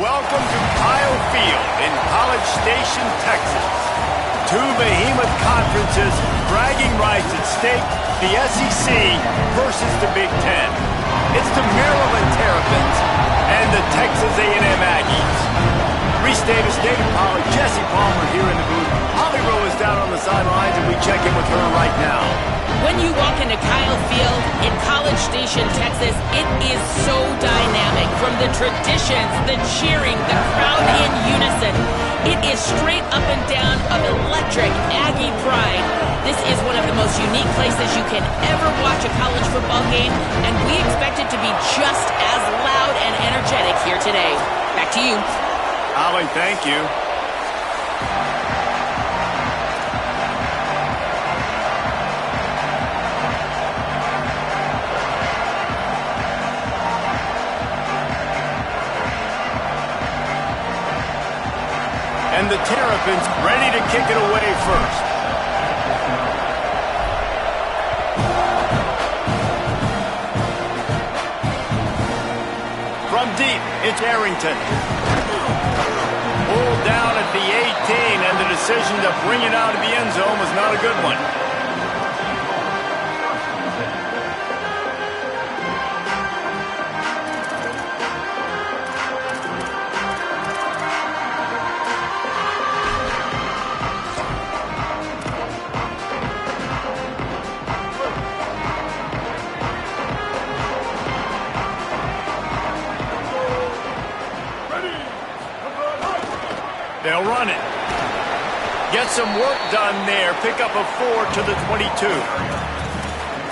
Welcome to Kyle Field in College Station, Texas. Two behemoth conferences, bragging rights at stake, the SEC versus the Big Ten. It's the Maryland Terrapins and the Texas A&M Aggies. Reese Davis, David Pollard, Jesse Palmer here in the booth. Holly Rowe is down on the sidelines, and we check in with her right now. When you walk into Kyle Field in College Station, Texas, it is so dynamic. From the traditions, the cheering, the crowd in unison. It is straight up and down of electric Aggie pride. This is one of the most unique places you can ever watch a college football game, and we expect it to be just as loud and energetic here today. Back to you. Holly, thank you. And the Terrapins ready to kick it away first. From deep, it's Arrington. Pulled down at the 18, and the decision to bring it out of the end zone was not a good one. They'll run it. Get some work done there. Pick up a 4 to the 22.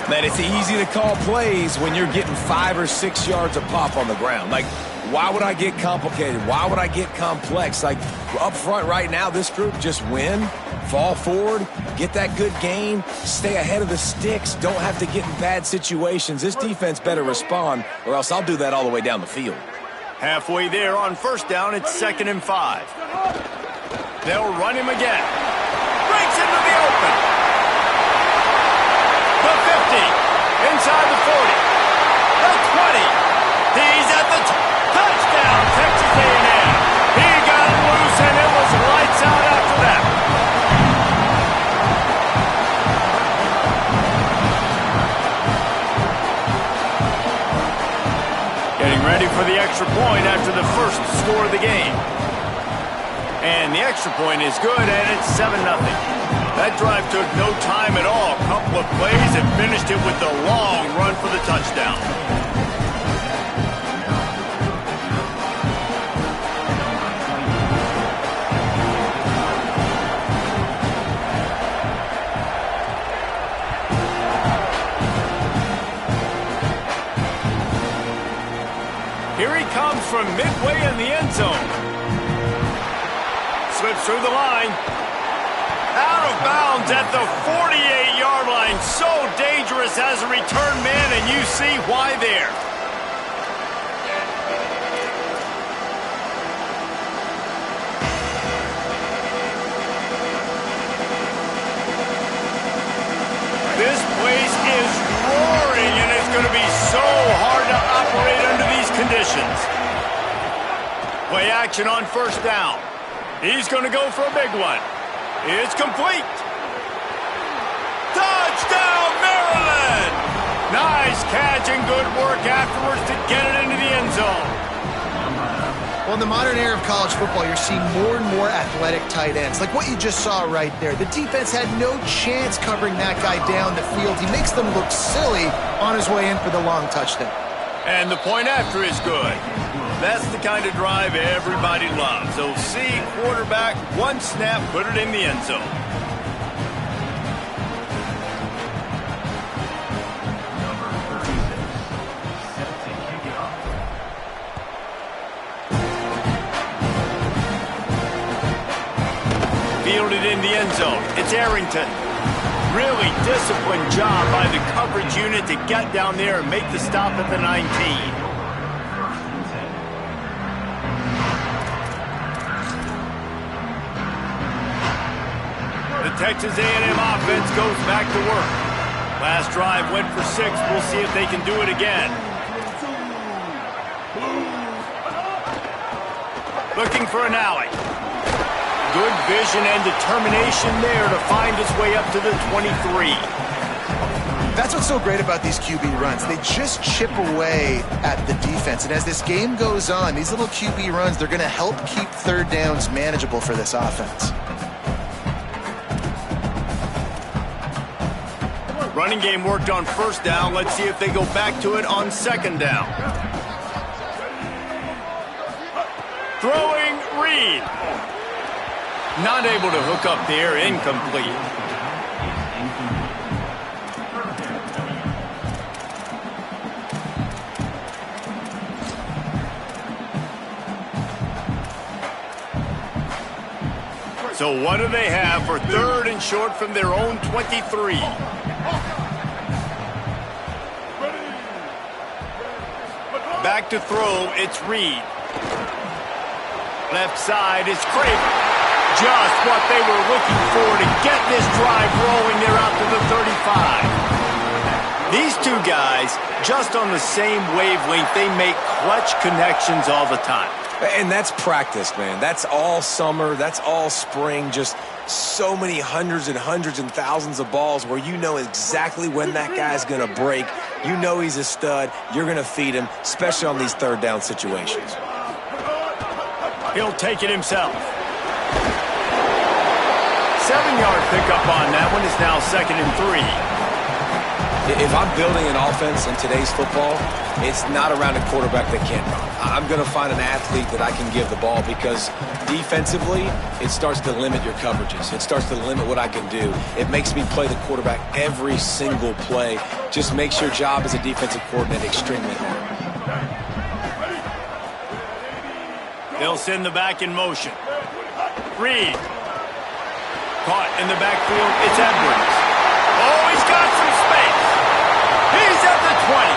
Man, it's easy to call plays when you're getting 5 or 6 yards of pop on the ground. Like, why would I get complicated? Why would I get complex? Like, up front right now, this group just win, fall forward, get that good gain, stay ahead of the sticks, don't have to get in bad situations. This defense better respond, or else I'll do that all the way down the field. Halfway there on first down, it's 2nd and 5. They'll run him again. Breaks into the open. The 50. Inside the 40. The 20. He's at the touchdown, Texas A&M. He got loose, and it was lights out after that. Getting ready for the extra point after the first score of the game. And the extra point is good, and it's 7-0. That drive took no time at all. A couple of plays and finished it with the long run for the touchdown. Here he comes from midway in the end zone. Slips through the line. Out of bounds at the 48-yard line. So dangerous as a return man, and you see why there. This place is roaring, and it's going to be so hard to operate under these conditions. Play action on first down. He's going to go for a big one. It's complete. Touchdown, Maryland! Nice catch and good work afterwards to get it into the end zone. Well, in the modern era of college football, you're seeing more and more athletic tight ends, like what you just saw right there. The defense had no chance covering that guy down the field. He makes them look silly on his way in for the long touchdown. And the point after is good. That's the kind of drive everybody loves. So see quarterback, one snap, put it in the end zone. Fielded in the end zone. It's Arrington. Really disciplined job by the coverage unit to get down there and make the stop at the 19. The Texas A&M offense goes back to work. Last drive went for 6. We'll see if they can do it again. Looking for an alley. Good vision and determination there to find his way up to the 23. That's what's so great about these QB runs. They just chip away at the defense. And as this game goes on, these little QB runs, they're going to help keep third downs manageable for this offense. Running game worked on first down. Let's see if they go back to it on second down. Throwing, Reed. Not able to hook up there, incomplete. So what do they have for third and short from their own 23? Back to throw, it's Reed. Left side is Craven. Just what they were looking for to get this drive rolling. They're out to the 35. These two guys, just on the same wavelength, they make clutch connections all the time. And that's practice, man. That's all summer. That's all spring. Just so many hundreds and thousands of balls where you know exactly when that guy's going to break. You know he's a stud. You're going to feed him, especially on these third down situations. He'll take it himself. 7-yard pickup on that one. Is now 2nd and 3. If I'm building an offense in today's football, it's not around a quarterback that can't run. I'm going to find an athlete that I can give the ball because defensively, it starts to limit your coverages. It starts to limit what I can do. It makes me play the quarterback every single play. Just makes your job as a defensive coordinator extremely hard. They'll send the back in motion. Reed. Caught in the backfield. It's Edwards. Oh, he's got some space. He's at the 20.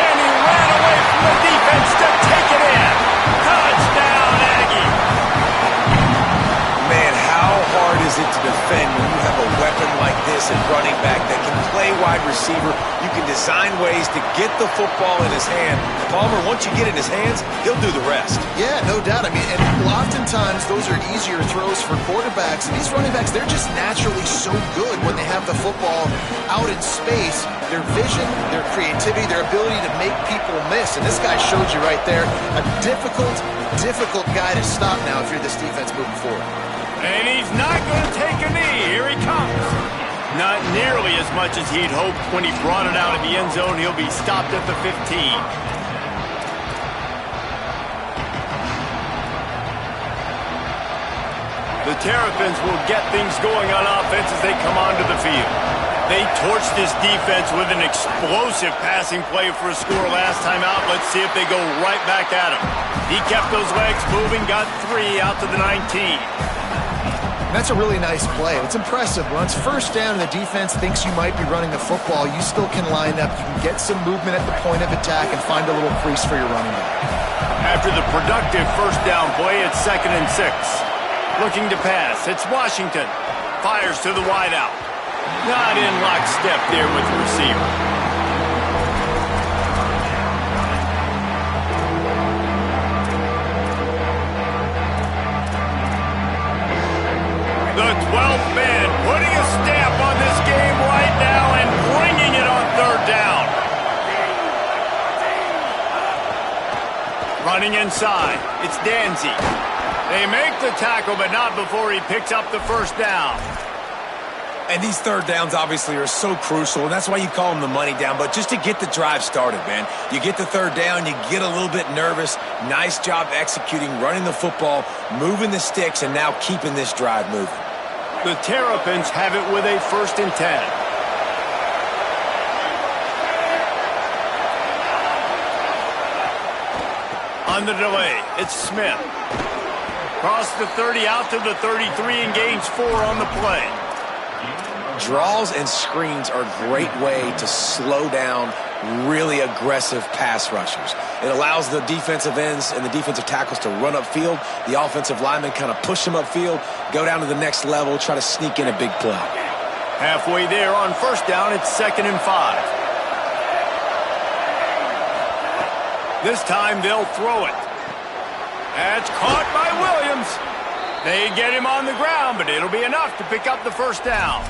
And he ran away from the defense to take it in. Touchdown, Aggie. Man, how hard is it to defend when you have a weapon like this at running back that can play wide receiver? You can design ways to get the football in his hand. Palmer, once you get it in his hands, he'll do the rest. Yeah, no doubt. I mean, and oftentimes those are easier throws for quarterbacks. And these running backs, they're just naturally so good when they have the football out in space. Their vision, their creativity, their ability to make people miss. And this guy showed you right there, a difficult guy to stop now if you're this defense moving forward. And he's not going to take a knee. Here he comes. Not nearly as much as he'd hoped when he brought it out of the end zone. He'll be stopped at the 15. The Terrapins will get things going on offense as they come onto the field. They torched this defense with an explosive passing play for a score last time out. Let's see if they go right back at him. He kept those legs moving, got 3 out to the 19. That's a really nice play. It's impressive. Once first down and the defense thinks you might be running the football, you still can line up. You can get some movement at the point of attack and find a little crease for your running back. After the productive first down play, it's 2nd and 6. Looking to pass. It's Washington. Fires to the wideout. Not in lockstep there with the receiver. The 12th man putting a stamp on this game right now and bringing it on third down. Running inside. It's Danzy. They make the tackle, but not before he picks up the first down. And these third downs obviously are so crucial, and that's why you call them the money down. But just to get the drive started, man, you get the third down, you get a little bit nervous. Nice job executing, running the football, moving the sticks, and now keeping this drive moving. The Terrapins have it with a 1st and 10. On the delay, it's Smith. Cross the 30 out to the 33 and gains 4 on the play. Draws and screens are a great way to slow down really aggressive pass rushers. It allows the defensive ends and the defensive tackles to run upfield. The offensive linemen kind of push them upfield, go down to the next level, try to sneak in a big play. Halfway there on first down, it's 2nd and 5. This time they'll throw it. That's caught by Williams. They get him on the ground, but it'll be enough to pick up the first down.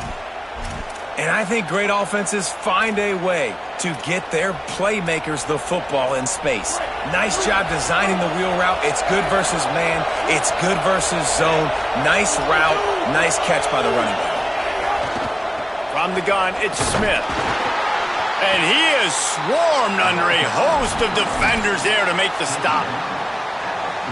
And I think great offenses find a way to get their playmakers the football in space. Nice job designing the wheel route. It's good versus man. It's good versus zone. Nice route. Nice catch by the running back. From the gun, it's Smith. And he is swarmed under a host of defenders there to make the stop.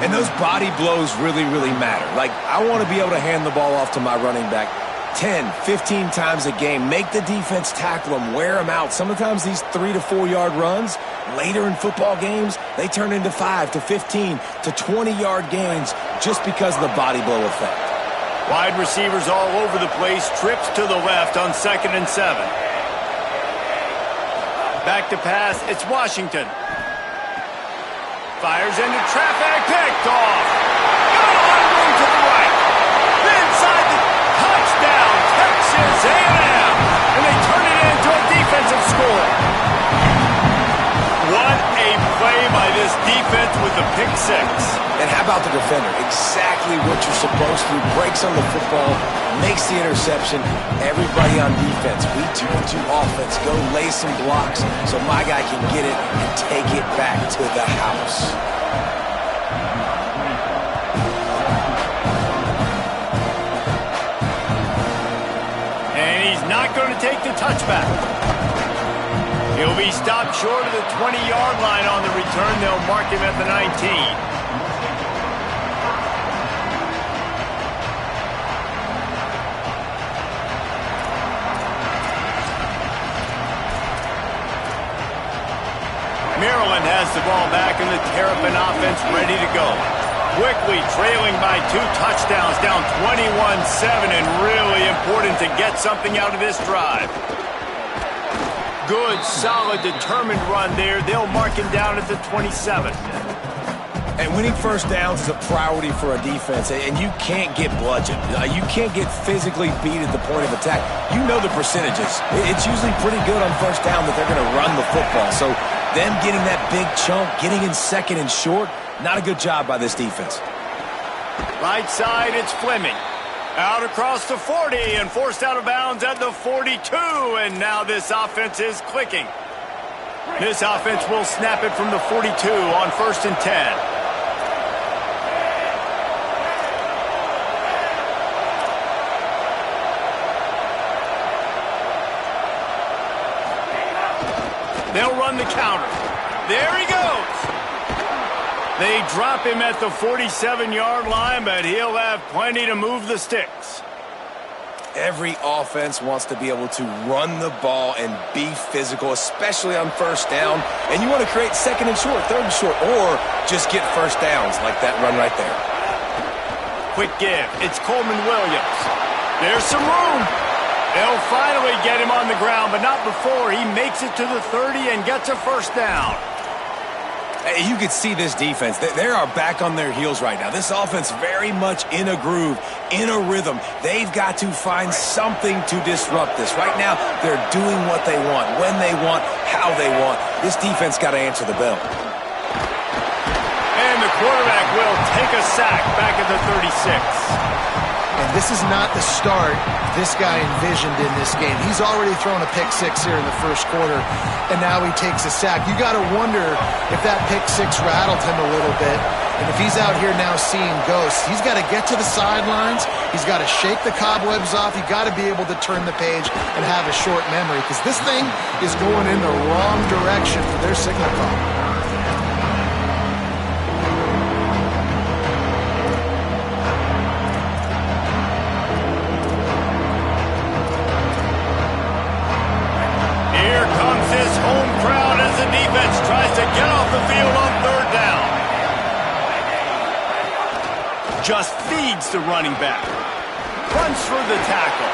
And those body blows really, really matter. Like, I want to be able to hand the ball off to my running back 10, 15 times a game. Make the defense tackle them, wear them out. Sometimes these 3 to 4 yard runs, later in football games, they turn into 5 to 15 to 20 yard gains just because of the body blow effect. Wide receivers all over the place, trips to the left on 2nd and 7. Back to pass, it's Washington. Fires into traffic, picked off. Got room to the right. Inside the touchdown, Texas A&M. And they turn it into a defensive score. What a play by this defense with the pick six. And how about the defender? Exactly what you're supposed to do. Breaks on the football, makes the interception. Everybody on defense, we turn to offense. Go lay some blocks so my guy can get it and take it back to the house. And he's not going to take the touchback. He'll be stopped short of the 20-yard line on the return. They'll mark him at the 19. Maryland has the ball back and the Terrapin offense ready to go. Quickly trailing by 2 touchdowns, down 21-7, and really important to get something out of this drive. Good, solid, determined run there. They'll mark him down at the 27. And winning first downs is a priority for a defense, and you can't get bludgeoned. You can't get physically beat at the point of attack. You know the percentages. It's usually pretty good on first down that they're going to run the football. So them getting that big chunk, getting in 2nd and short, not a good job by this defense. Right side, it's Fleming. Out across the 40 and forced out of bounds at the 42. And now this offense is clicking. This offense will snap it from the 42 on 1st and 10. They'll run the counter. There he goes. They drop him at the 47-yard line, but he'll have plenty to move the sticks. Every offense wants to be able to run the ball and be physical, especially on first down. And you want to create 2nd and short, 3rd and short, or just get first downs like that run right there. Quick give. It's Coleman Williams. There's some room. They'll finally get him on the ground, but not before he makes it to the 30 and gets a first down. You could see this defense. They are back on their heels right now. This offense very much in a groove, in a rhythm. They've got to find something to disrupt this. Right now, they're doing what they want, when they want, how they want. This defense got to answer the bell. And the quarterback will take a sack back at the 36. And this is not the start this guy envisioned in this game. He's already thrown a pick six here in the first quarter, and now he takes a sack. You got to wonder if that pick six rattled him a little bit. And if he's out here now seeing ghosts, he's got to get to the sidelines. He's got to shake the cobwebs off. You've got to be able to turn the page and have a short memory, because this thing is going in the wrong direction for their signal call. Just feeds the running back. Runs for the tackle.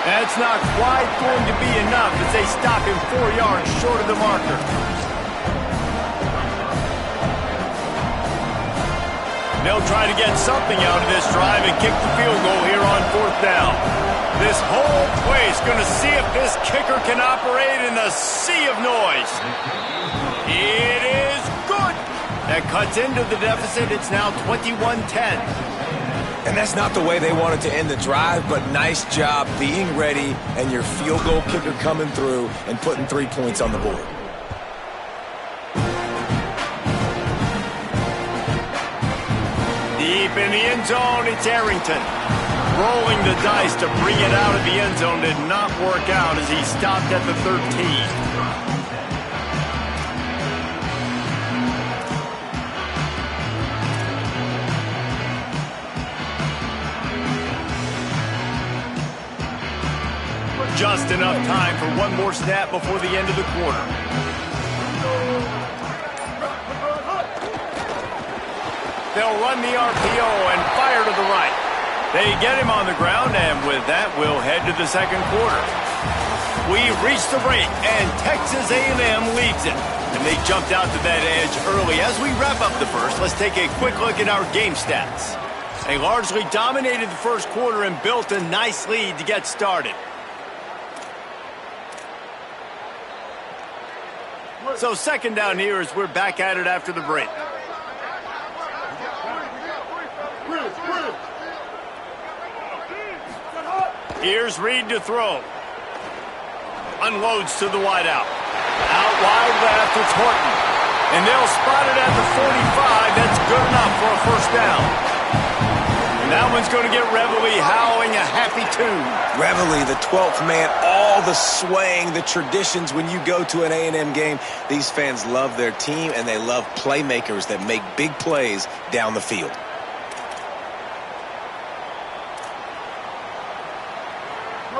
That's not quite going to be enough as they stop him 4 yards short of the marker. They'll try to get something out of this drive and kick the field goal here on 4th down. This whole place going to see if this kicker can operate in a sea of noise. It is good. That cuts into the deficit. It's now 21-10. And that's not the way they wanted to end the drive, but nice job being ready and your field goal kicker coming through and putting 3 points on the board. Deep in the end zone, it's Arrington. Rolling the dice to bring it out of the end zone did not work out as he stopped at the 13. Just enough time for one more snap before the end of the quarter. They'll run the RPO and fire to the right. They get him on the ground, and with that, we'll head to the second quarter. We've reached the break, and Texas A&M leads it. And they jumped out to that edge early. As we wrap up the first, let's take a quick look at our game stats. They largely dominated the first quarter and built a nice lead to get started. So second down here as we're back at it after the break. Here's Reed to throw. Unloads to the wideout. Out wide left, it's Horton. And they'll spot it at the 45. That's good enough for a first down. And that one's going to get Reveille howling a happy tune. Reveille, the 12th man, all the swaying, the traditions when you go to an A&M game. These fans love their team, and they love playmakers that make big plays down the field.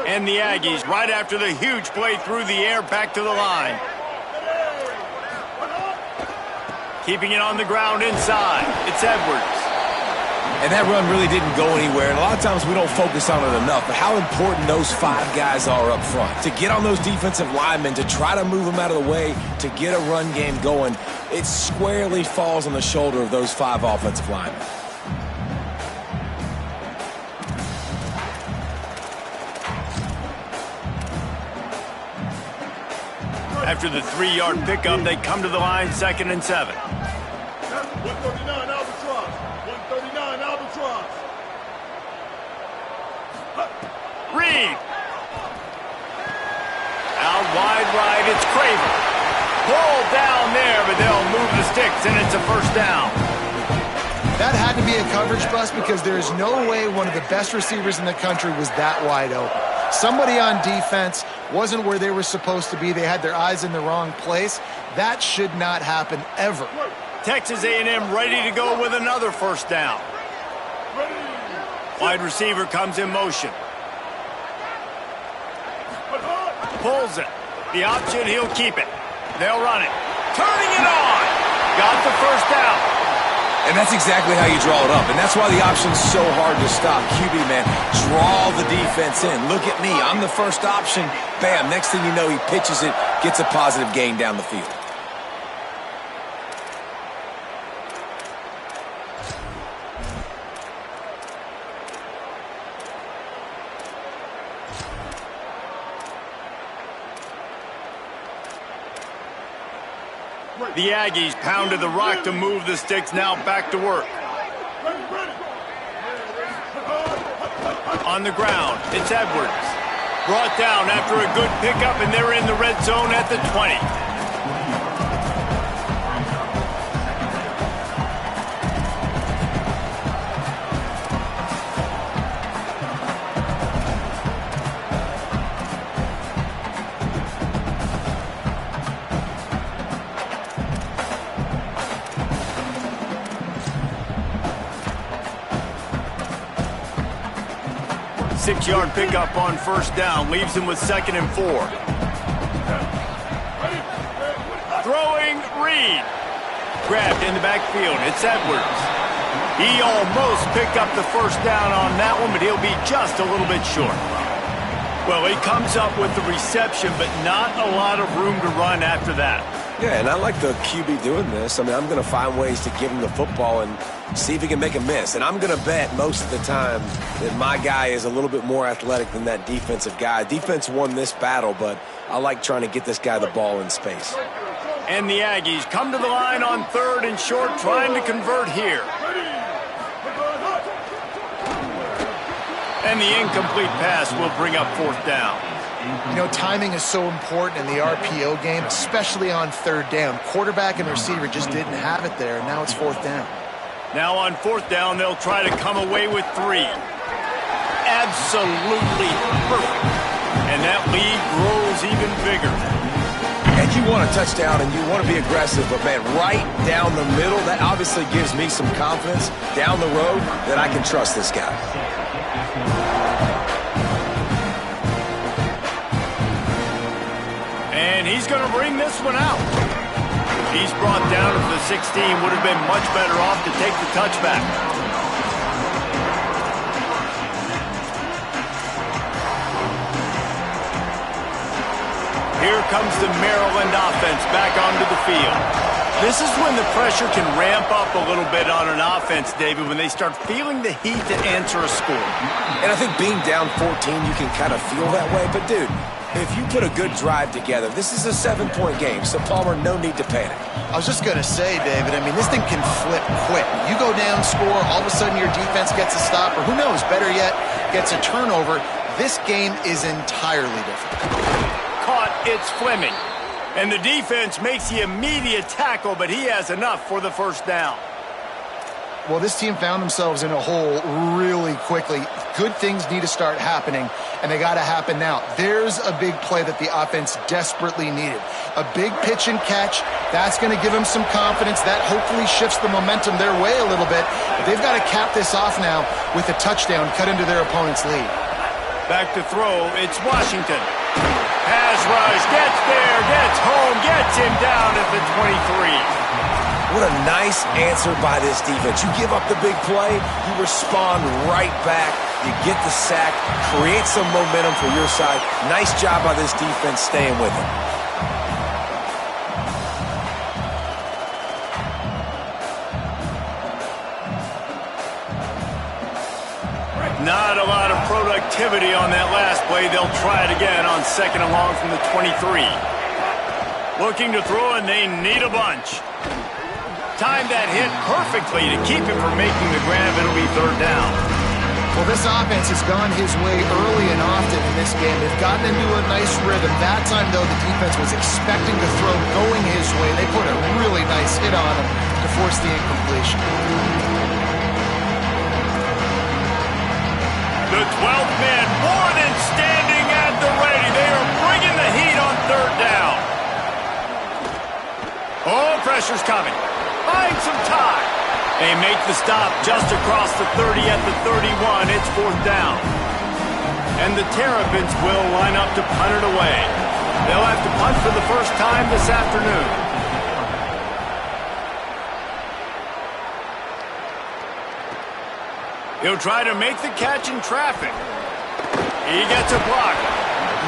And the Aggies, right after the huge play through the air, back to the line. Keeping it on the ground inside. It's Edwards. And that run really didn't go anywhere. And a lot of times we don't focus on it enough. But how important those 5 guys are up front. To get on those defensive linemen, to try to move them out of the way, to get a run game going, it squarely falls on the shoulder of those 5 offensive linemen. After the 3-yard pickup, they come to the line 2nd and 7. 139 Albatross. 139 Albatross. Reed. Out wide right, it's Craver. Pulled down there, but they'll move the sticks, and it's a first down. That had to be a coverage bust because there is no way one of the best receivers in the country was that wide open. Somebody on defense wasn't where they were supposed to be. They had their eyes in the wrong place. That should not happen ever. Texas A&M ready to go with another first down. Wide receiver comes in motion. Pulls it. The option, he'll keep it. They'll run it. Turning it on. Got the first down. And that's exactly how you draw it up. And that's why the option's so hard to stop. QB, man, draw the defense in. Look at me. I'm the first option. Bam. Next thing you know, he pitches it, gets a positive gain down the field. The Aggies pounded the rock to move the sticks, now back to work. On the ground, it's Edwards. Brought down after a good pickup, and they're in the red zone at the 20. Six-yard pickup on first down. Leaves him with 2nd and 4. Throwing Reed. Grabbed in the backfield. It's Edwards. He almost picked up the first down on that one, but he'll be just a little bit short. Well, he comes up with the reception, but not a lot of room to run after that. Yeah, and I like the QB doing this. I mean, I'm going to find ways to give him the football and see if he can make a miss. And I'm going to bet most of the time that my guy is a little bit more athletic than that defensive guy. Defense won this battle, but I like trying to get this guy the ball in space. And the Aggies come to the line on 3rd and short, trying to convert here. And the incomplete pass will bring up 4th down. You know, timing is so important in the RPO game, especially on 3rd down. Quarterback and receiver just didn't have it there, and now it's 4th down. Now on 4th down, they'll try to come away with 3. Absolutely perfect. And that lead grows even bigger. And you want a touchdown and you want to be aggressive, but man, right down the middle, that obviously gives me some confidence down the road that I can trust this guy. And he's going to bring this one out. He's brought down to the 16. Would have been much better off to take the touchback. Here comes the Maryland offense back onto the field. This is when the pressure can ramp up a little bit on an offense, David, when they start feeling the heat to answer a score. And I think being down 14, you can kind of feel that way. But, dude, if you put a good drive together, this is a 7-point game, so, Palmer, no need to panic. I was just going to say, David, I mean, this thing can flip quick. You go down, score, all of a sudden your defense gets a stop, or who knows, better yet, gets a turnover. This game is entirely different. Caught, it's Fleming. And the defense makes the immediate tackle, but he has enough for the 1st down. Well, this team found themselves in a hole really quickly. Good things need to start happening, and they got to happen now. There's a big play that the offense desperately needed. A big pitch and catch. That's going to give them some confidence. That hopefully shifts the momentum their way a little bit. But they've got to cap this off now with a touchdown cut into their opponent's lead. Back to throw, it's Washington. Pass rush, gets there, gets home, gets him down at the 23. What a nice answer by this defense. You give up the big play, you respond right back, you get the sack, create some momentum for your side. Nice job by this defense staying with it. Not a lot of productivity on that last play. They'll try it again on 2nd and long from the 23. Looking to throw, and they need a bunch. Timed that hit perfectly to keep him from making the grab. It'll be 3rd down. Well, this offense has gone his way early and often in this game. They've gotten into a nice rhythm. That time, though, the defense was expecting the throw going his way. They put a really nice hit on him to force the incompletion. The 12th man more than standing at the ready. They are bringing the heat on 3rd down. Oh, pressure's coming. Find some time. They make the stop just across the 30 at the 31. It's 4th down. And the Terrapins will line up to punt it away. They'll have to punt for the first time this afternoon. He'll try to make the catch in traffic. He gets a block.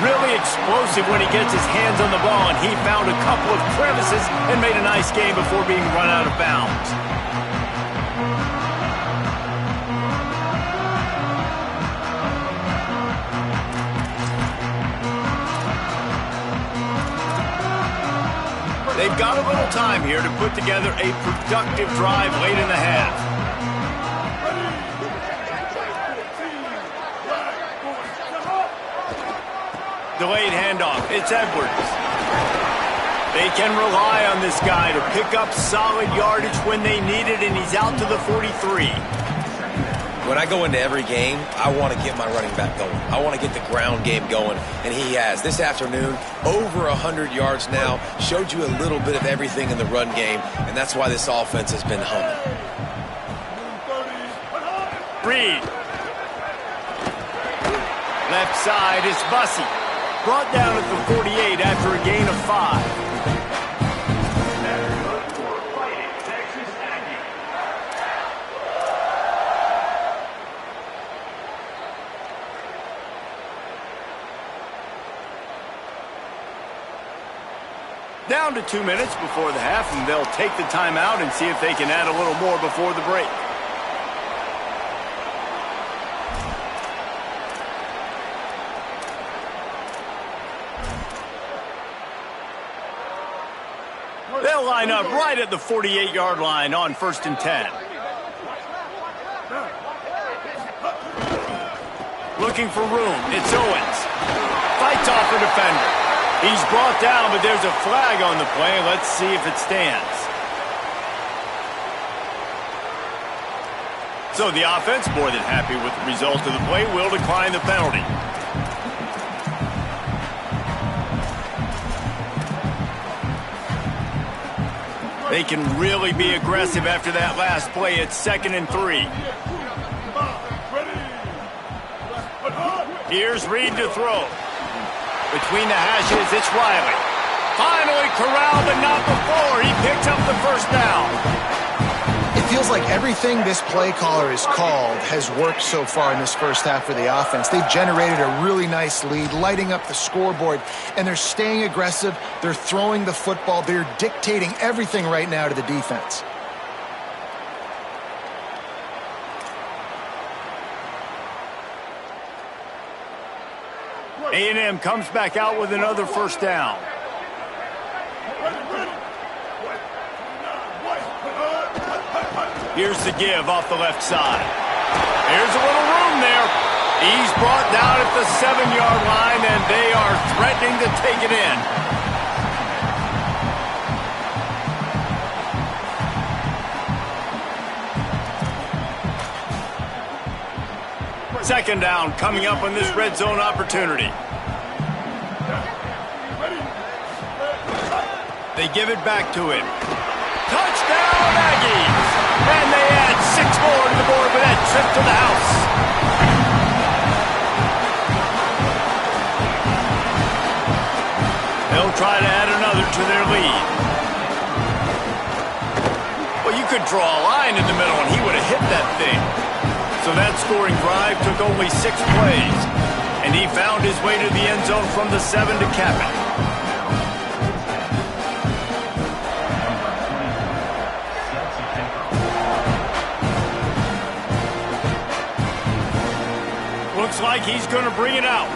Really explosive when he gets his hands on the ball, and he found a couple of crevices and made a nice game before being run out of bounds. They've got a little time here to put together a productive drive late in the half. Delayed handoff. It's Edwards. They can rely on this guy to pick up solid yardage when they need it, and he's out to the 43. When I go into every game, I want to get my running back going. I want to get the ground game going, and he has. This afternoon, over 100 yards now, showed you a little bit of everything in the run game, and that's why this offense has been humming. Reed. Left side is Bussey. Brought down at the 48 after a gain of 5. Down to 2 minutes before the half, and they'll take the timeout and see if they can add a little more before the break. line up right at the 48-yard line on 1st and 10. Looking for room. It's Owens. Fights off a defender. He's brought down, but there's a flag on the play. Let's see if it stands. So the offense, more than happy with the result of the play, will decline the penalty. They can really be aggressive after that last play. It's 2nd and 3. Here's Reed to throw. Between the hashes, it's Riley. Finally corralled, but not before. He picks up the first down. It feels like everything this play caller has called has worked so far in this first half for the offense. They've generated a really nice lead, lighting up the scoreboard, and they're staying aggressive. They're throwing the football. They're dictating everything right now to the defense. A&M comes back out with another first down. Here's the give off the left side. There's a little room there. He's brought down at the 7-yard line, and they are threatening to take it in. Second down coming up on this red zone opportunity. They give it back to him. Touchdown, Aggies! And they add 6 more to the board with that trip to the house. They'll try to add another to their lead. Well, you could draw a line in the middle and he would have hit that thing. So that scoring drive took only 6 plays. And he found his way to the end zone from the 7 to cap it. Looks like he's going to bring it out.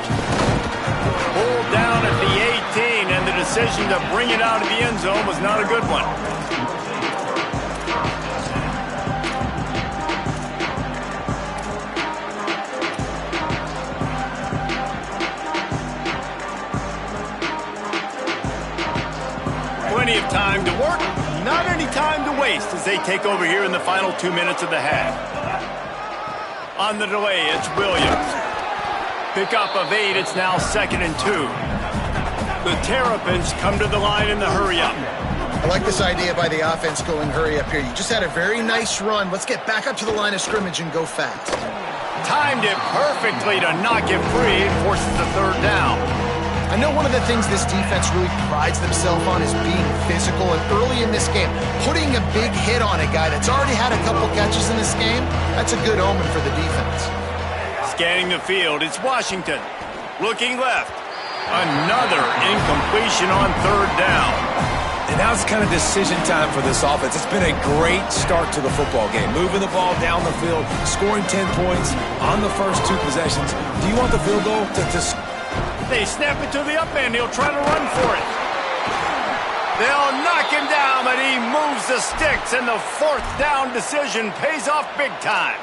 Pulled down at the 18, and the decision to bring it out of the end zone was not a good one. Plenty of time to work, not any time to waste as they take over here in the final 2 minutes of the half. On the delay, it's Williams. Pickup of 8, it's now 2nd and 2. The Terrapins come to the line in the hurry-up. I like this idea by the offense going hurry up here. You just had a very nice run. Let's get back up to the line of scrimmage and go fast. Timed it perfectly to knock it free and forces the 3rd down. I know one of the things this defense really prides themselves on is being physical, and early in this game, putting a big hit on a guy that's already had a couple catches in this game, that's a good omen for the defense. Scanning the field, it's Washington. Looking left. Another incompletion on 3rd down. And now it's kind of decision time for this offense. It's been a great start to the football game. Moving the ball down the field, scoring 10 points on the first 2 possessions. Do you want the field goal to They snap it to the up end. He'll try to run for it. They'll knock him down, but he moves the sticks, and the 4th down decision pays off big time.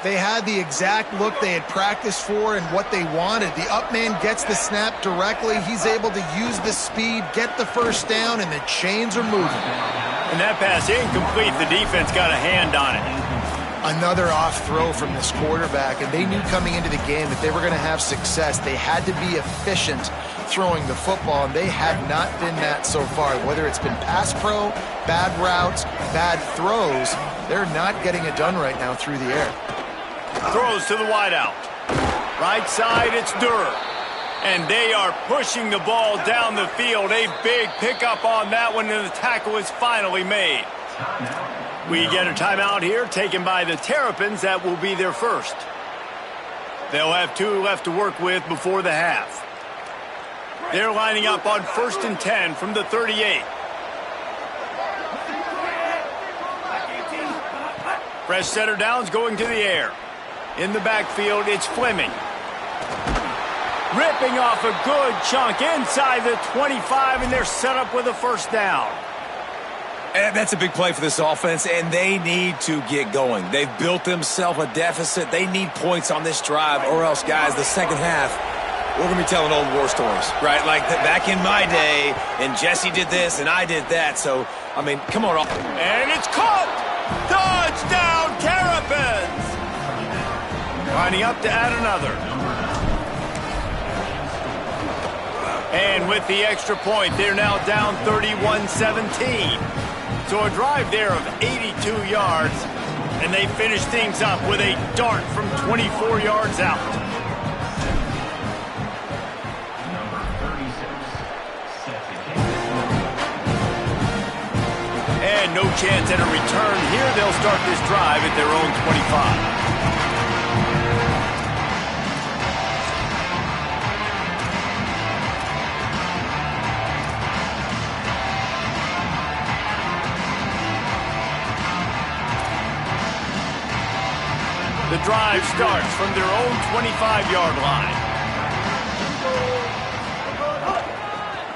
They had the exact look they had practiced for and what they wanted. The up man gets the snap directly. He's able to use the speed, get the first down, and the chains are moving. And that pass incomplete. The defense got a hand on it. Another off throw from this quarterback, and they knew coming into the game that they were going to have success. They had to be efficient throwing the football, and they have not been that so far. Whether it's been pass pro, bad routes, bad throws, they're not getting it done right now through the air. Throws to the wideout. Right side, it's Durr. And they are pushing the ball down the field. A big pickup on that one, and the tackle is finally made. We get a timeout here taken by the Terrapins. That will be their first. They'll have 2 left to work with before the half. They're lining up on 1st and 10 from the 38. Fresh setter downs going to the air. In the backfield, it's Fleming. Ripping off a good chunk inside the 25, and they're set up with a first down. And that's a big play for this offense, and they need to get going. They've built themselves a deficit. They need points on this drive, or else, guys, the second half, we're going to be telling old war stories, right? Like back in my day, and Jesse did this, and I did that. So, I mean, come on. And it's caught! Touchdown, Terrapins! Lining up to add another. And with the extra point, they're now down 31-17. So a drive there of 82 yards, and they finish things up with a dart from 24 yards out. And no chance at a return here. They'll start this drive at their own 25. The drive starts from their own 25-yard line.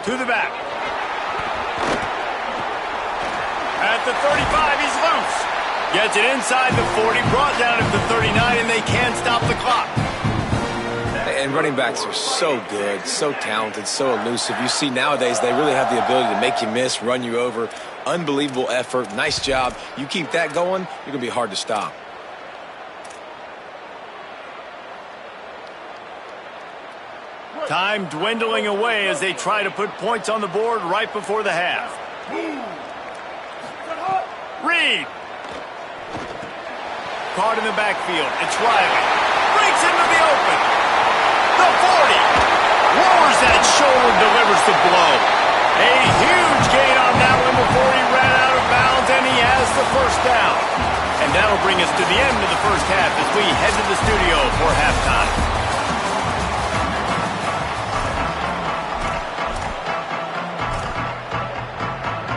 To the back. At the 35, he's loose. Gets it inside the 40, brought down at the 39, and they can't stop the clock. And running backs are so good, so talented, so elusive. You see nowadays they really have the ability to make you miss, run you over. Unbelievable effort. Nice job. You keep that going, you're going to be hard to stop. Time dwindling away as they try to put points on the board right before the half. Reed. Caught in the backfield. It's Riley. Breaks into the open. The 40. Lowers that shoulder, delivers the blow. A huge gain on that one before he ran out of bounds, and he has the first down. And that'll bring us to the end of the first half as we head to the studio for halftime.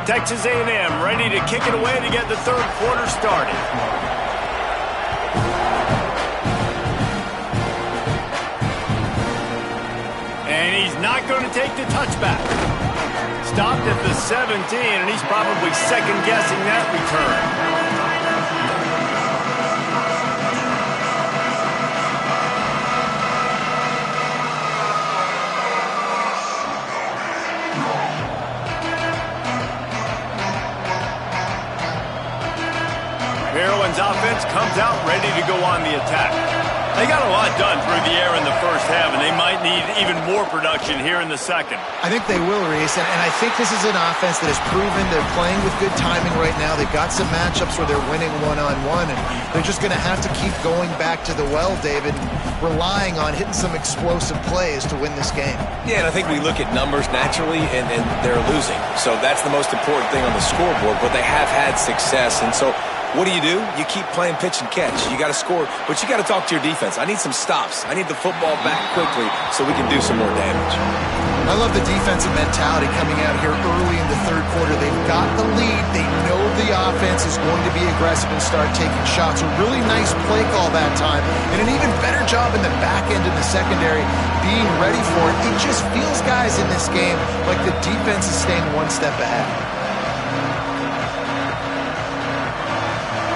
Texas A&M ready to kick it away to get the third quarter started. And he's not going to take the touchback. Stopped at the 17, and he's probably second-guessing that return. Maryland's offense comes out ready to go on the attack. They got a lot done through the air in the first half, and they might need even more production here in the second. I think they will, Reese, and I think this is an offense that has proven they're playing with good timing right now. They've got some matchups where they're winning one-on-one, and they're just going to have to keep going back to the well, David, relying on hitting some explosive plays to win this game. Yeah, and I think we look at numbers naturally, and they're losing. So that's the most important thing on the scoreboard, but they have had success, and so what do? You keep playing pitch and catch. You got to score, but you got to talk to your defense. I need some stops. I need the football back quickly so we can do some more damage. I love the defensive mentality coming out here early in the third quarter. They've got the lead. They know the offense is going to be aggressive and start taking shots. A really nice play call that time, and an even better job in the back end of the secondary being ready for it. It just feels, guys, in this game like the defense is staying one step ahead.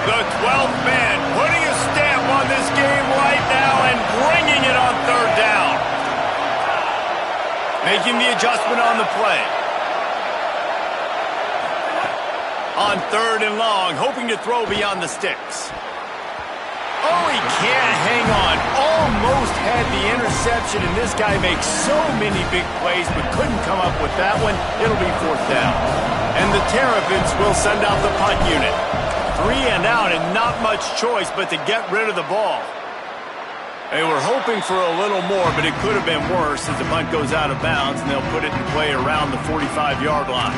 The 12th man putting a stamp on this game right now and bringing it on third down. Making the adjustment on the play. On third and long, hoping to throw beyond the sticks. Oh, he can't hang on. Almost had the interception, and this guy makes so many big plays but couldn't come up with that one. It'll be fourth down. And the Terrapins will send out the punt unit. 3 and out, and not much choice but to get rid of the ball. They were hoping for a little more, but it could have been worse as the punt goes out of bounds, and they'll put it in play around the 45-yard line.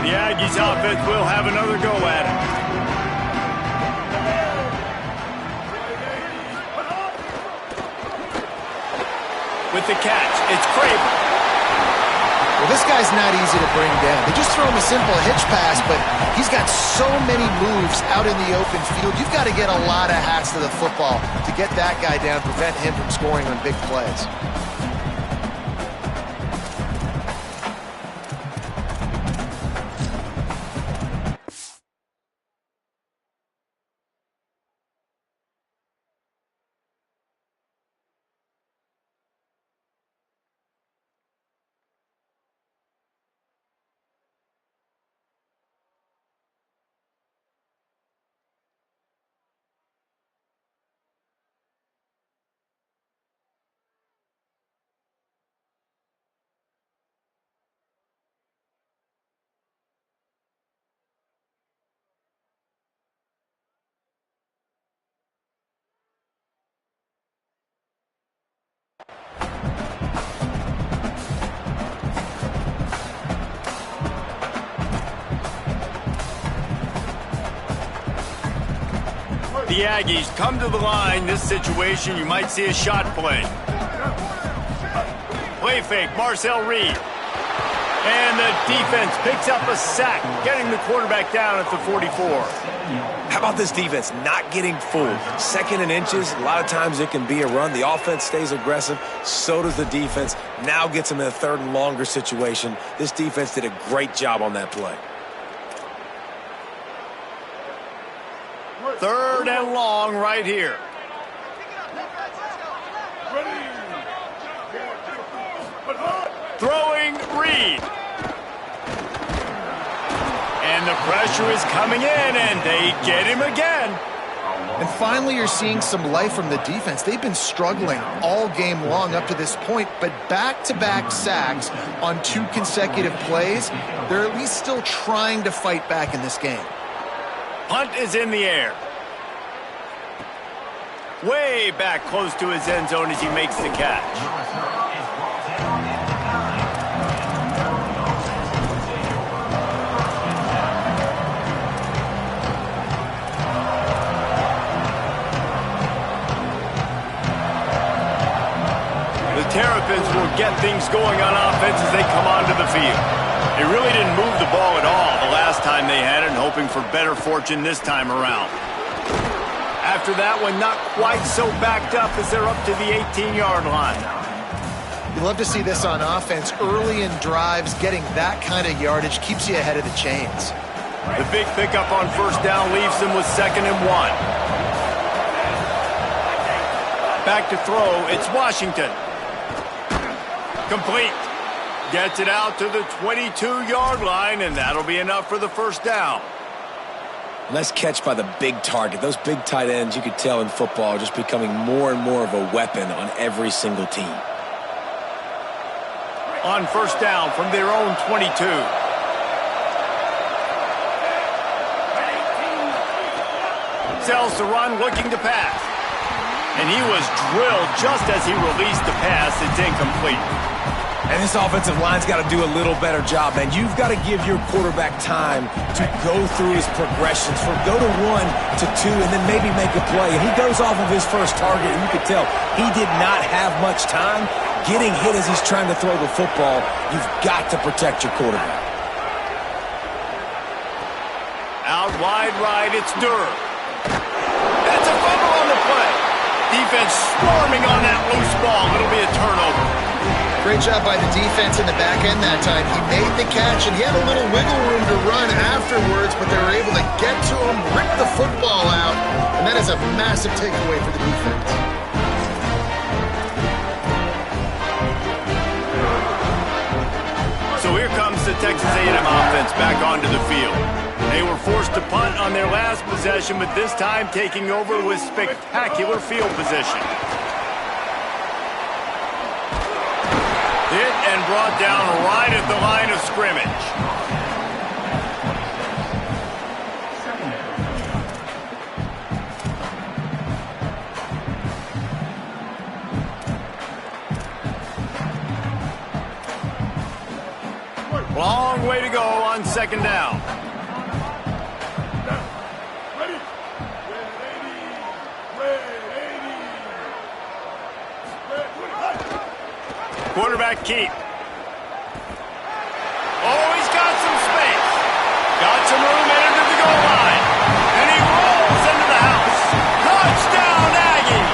The Aggies offense will have another go at it. With the catch, it's Craven. Well, this guy's not easy to bring down. They just throw him a simple hitch pass, but he's got so many moves out in the open field. You've got to get a lot of hats to the football to get that guy down, prevent him from scoring on big plays. The Aggies come to the line. This situation, you might see a shot play. Play fake, Marcel Reed. And the defense picks up a sack, getting the quarterback down at the 44. How about this defense not getting fooled? 2nd and inches, a lot of times it can be a run. The offense stays aggressive, so does the defense. Now gets them in a 3rd and longer situation. This defense did a great job on that play. 3rd and long right here. Throwing Reed. And the pressure is coming in, and they get him again. And finally, you're seeing some life from the defense. They've been struggling all game long up to this point, but back-to-back sacks on 2 consecutive plays, they're at least still trying to fight back in this game. Punt is in the air. Way back close to his end zone as he makes the catch. The Terrapins will get things going on offense as they come onto the field. They really didn't move the ball at all the last time they had it, and hoping for better fortune this time around. After that one, not quite so backed up as they're up to the 18-yard line. You love to see this on offense. Early in drives, getting that kind of yardage keeps you ahead of the chains. The big pickup on 1st down leaves them with 2nd and 1. Back to throw, it's Washington. Complete. Gets it out to the 22-yard line, and that'll be enough for the 1st down. Nice catch by the big target. Those big tight ends, you could tell in football, are just becoming more and more of a weapon on every single team. On 1st down from their own 22. Sells the run, looking to pass. And he was drilled just as he released the pass. It's incomplete. And this offensive line's got to do a little better job, man. You've got to give your quarterback time to go through his progressions, from go to 1 to 2, and then maybe make a play. And he goes off of his first target, and you could tell he did not have much time. Getting hit as he's trying to throw the football, you've got to protect your quarterback. Out wide right, it's Durr. That's a fumble on the play. Defense swarming on that loose ball. It'll be a turnover. Great job by the defense in the back end that time. He made the catch, and he had a little wiggle room to run afterwards, but they were able to get to him, rip the football out, and that is a massive takeaway for the defense. So here comes the Texas A&M offense back onto the field. They were forced to punt on their last possession, but this time taking over with spectacular field position. Hit and brought down right at the line of scrimmage. Long way to go on 2nd down. Ready? Quarterback keep. some room into the goal line. And he rolls into the house. Touchdown, Aggie!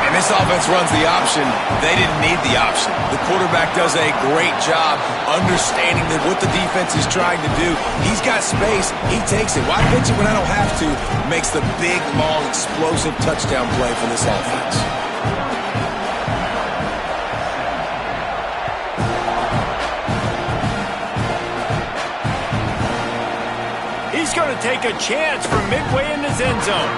And this offense runs the option. They didn't need the option. The quarterback does a great job understanding that what the defense is trying to do. He's got space. He takes it. Why pitch it when I don't have to? Makes the big, long, explosive touchdown play for this offense. He's going to take a chance from midway in his end zone.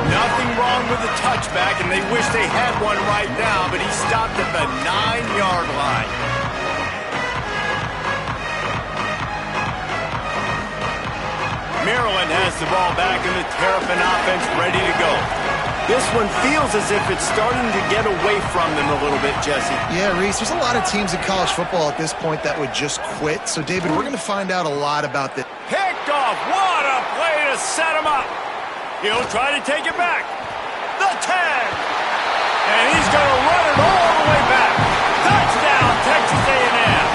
Nothing wrong with the touchback, and they wish they had one right now, but he stopped at the 9-yard line. Maryland has the ball back, and the Terrapin offense ready to go. This one feels as if it's starting to get away from them a little bit, Jesse. Yeah, Reese, there's a lot of teams in college football at this point that would just quit. So, David, we're going to find out a lot about this. Picked off. What a play to set him up. He'll try to take it back. The 10. And he's going to run it all the way back. Touchdown, Texas A&M.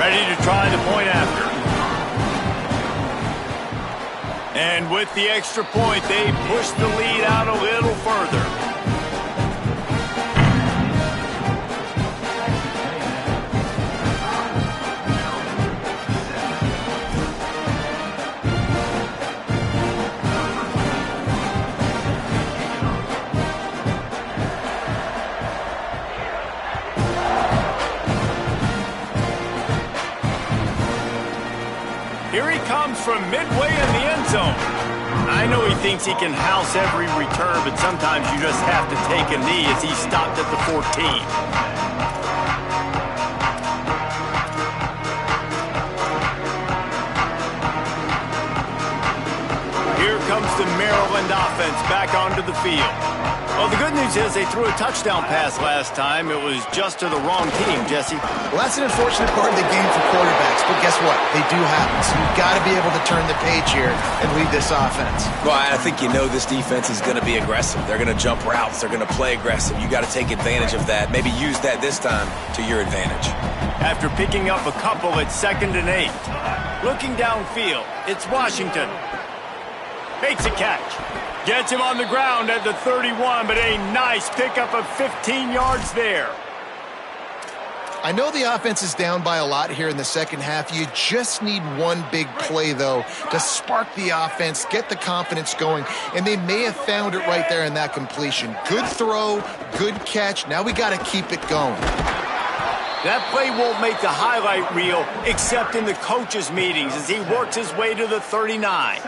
Ready to try the point after. And with the extra point, they push the lead out a little further. Here he comes from midway in the end zone. I know he thinks he can house every return, but sometimes you just have to take a knee as he stopped at the 14. Here comes the Maryland offense back onto the field. Well, the good news is they threw a touchdown pass last time. It was just to the wrong team, Jesse. Well, that's an unfortunate part of the game for quarterbacks, but guess what? They do happen, so you've got to be able to turn the page here and lead this offense. Well, I think you know this defense is going to be aggressive. They're going to jump routes. They're going to play aggressive. You got to take advantage of that. Maybe use that this time to your advantage. After picking up a couple at 2nd and 8. Looking downfield, it's Washington. Makes a catch. Gets him on the ground at the 31, but a nice pickup of 15 yards there. I know the offense is down by a lot here in the second half. You just need one big play, though, to spark the offense, get the confidence going, and they may have found it right there in that completion. Good throw, good catch. Now we got to keep it going. That play won't make the highlight reel except in the coaches' meetings as he works his way to the 39.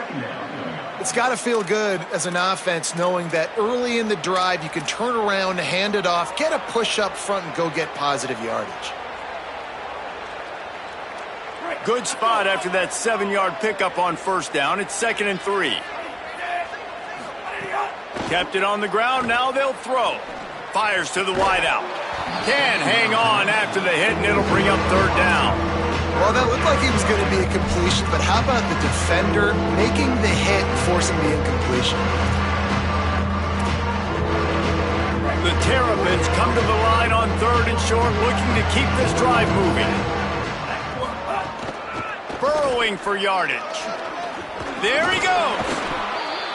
It's got to feel good as an offense knowing that early in the drive you can turn around, hand it off, get a push up front, and go get positive yardage. Good spot after that 7-yard pickup on first down. It's 2nd and 3. Kept it on the ground. Now they'll throw. Fires to the wideout. Can hang on after the hit, and it'll bring up 3rd down. Well, that looked like he was going to be a completion, but how about the defender making the hit and forcing the incompletion? The Terrapins come to the line on 3rd and short, looking to keep this drive moving. Burrowing for yardage. There he goes.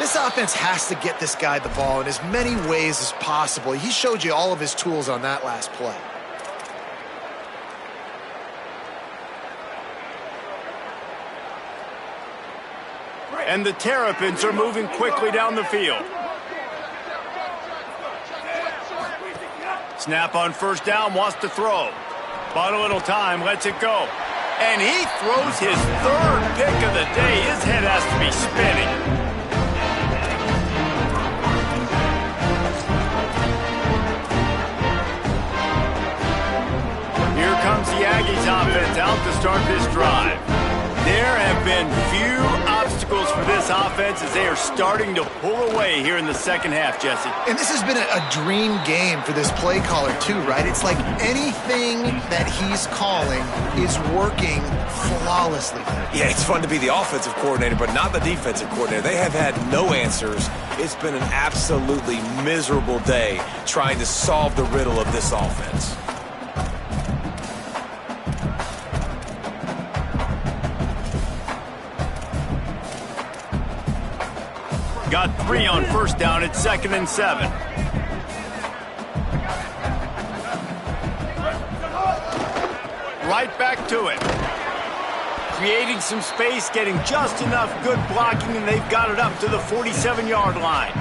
This offense has to get this guy the ball in as many ways as possible. He showed you all of his tools on that last play. And the Terrapins are moving quickly down the field. Snap on first down, wants to throw. Bought a little time, lets it go. And he throws his 3rd pick of the day. His head has to be spinning. Here comes the Aggies offense out to start this drive. There have been few obstacles obstacles for this offense as they are starting to pull away here in the second half, Jesse. And this has been a dream game for this play caller too, right? It's like anything that he's calling is working flawlessly. Yeah, it's fun to be the offensive coordinator, but not the defensive coordinator. They have had no answers. It's been an absolutely miserable day trying to solve the riddle of this offense. Got 3 on first down at 2nd and 7. Right back to it. Creating some space, getting just enough good blocking, and they've got it up to the 47-yard line.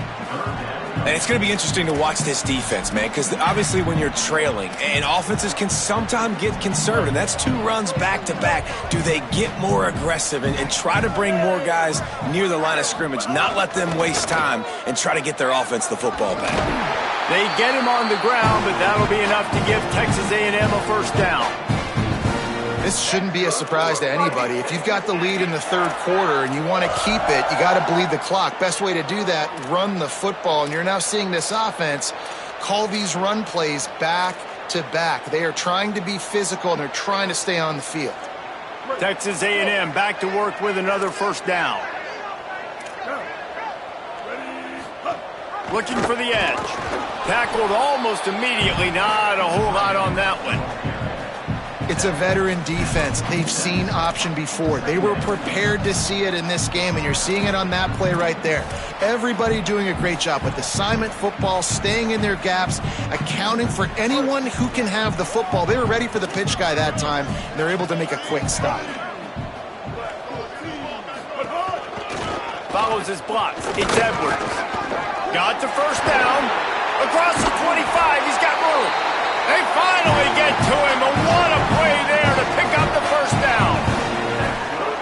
And it's going to be interesting to watch this defense, man, because obviously when you're trailing, and offenses can sometimes get conservative. That's 2 runs back-to-back. Do they get more aggressive and try to bring more guys near the line of scrimmage, not let them waste time, and try to get their offense the football back? They get him on the ground, but that'll be enough to give Texas A&M a first down. This shouldn't be a surprise to anybody. If you've got the lead in the third quarter and you want to keep it, you got to bleed the clock. Best way to do that, run the football. And you're now seeing this offense call these run plays back to back. They are trying to be physical, and they're trying to stay on the field. Texas A&M back to work with another first down. Looking for the edge. Tackled almost immediately. Not a whole lot on that one. It's a veteran defense. They've seen option before. They were prepared to see it in this game, and you're seeing it on that play right there. Everybody doing a great job with assignment football, staying in their gaps, accounting for anyone who can have the football. They were ready for the pitch guy that time, and they're able to make a quick stop. Follows his blocks. It's Edwards. Got the first down. Across the 25, he's got room. They finally get to him, and what a play there to pick up the first down.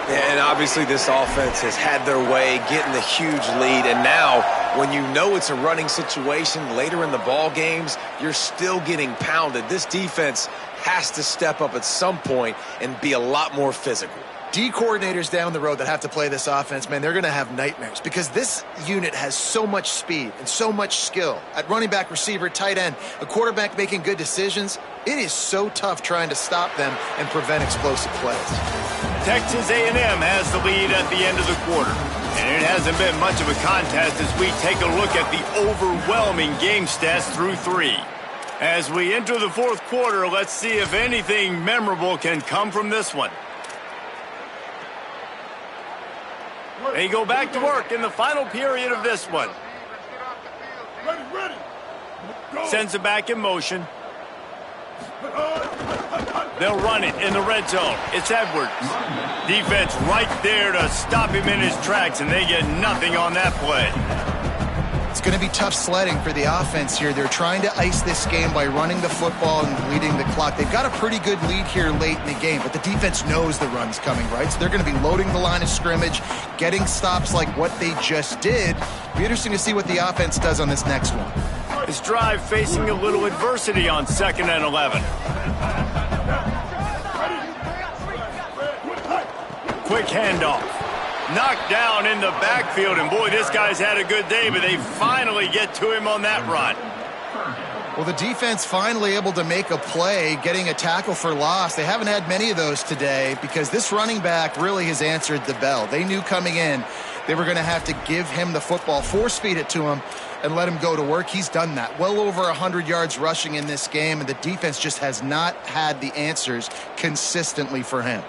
Yeah, and obviously this offense has had their way, getting the huge lead, and now when you know it's a running situation later in the ball games, you're still getting pounded. This defense has to step up at some point and be a lot more physical. D coordinators down the road that have to play this offense, man, they're going to have nightmares because this unit has so much speed and so much skill. At running back, receiver, tight end, a quarterback making good decisions, it is so tough trying to stop them and prevent explosive plays. Texas A&M has the lead at the end of the quarter, and it hasn't been much of a contest as we take a look at the overwhelming game stats through 3. As we enter the fourth quarter, let's see if anything memorable can come from this one. They go back to work in the final period of this one. Ready. Sends it back in motion. They'll run it in the red zone. It's Edwards. Defense right there to stop him in his tracks, and they get nothing on that play. It's going to be tough sledding for the offense here. They're trying to ice this game by running the football and bleeding the clock. They've got a pretty good lead here late in the game, but the defense knows the run's coming, right? So they're going to be loading the line of scrimmage, getting stops like what they just did. Be interesting to see what the offense does on this next one. This drive facing a little adversity on 2nd and 11. Quick handoff. Knocked down in the backfield, and boy, this guy's had a good day, but they finally get to him on that run. Well, the defense finally able to make a play, getting a tackle for loss. They haven't had many of those today because this running back really has answered the bell. They knew coming in they were going to have to give him the football, force feed it to him, and let him go to work. He's done that. Well over 100 yards rushing in this game, and the defense just has not had the answers consistently for him.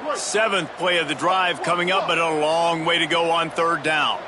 7th play of the drive coming up, but a long way to go on 3rd down.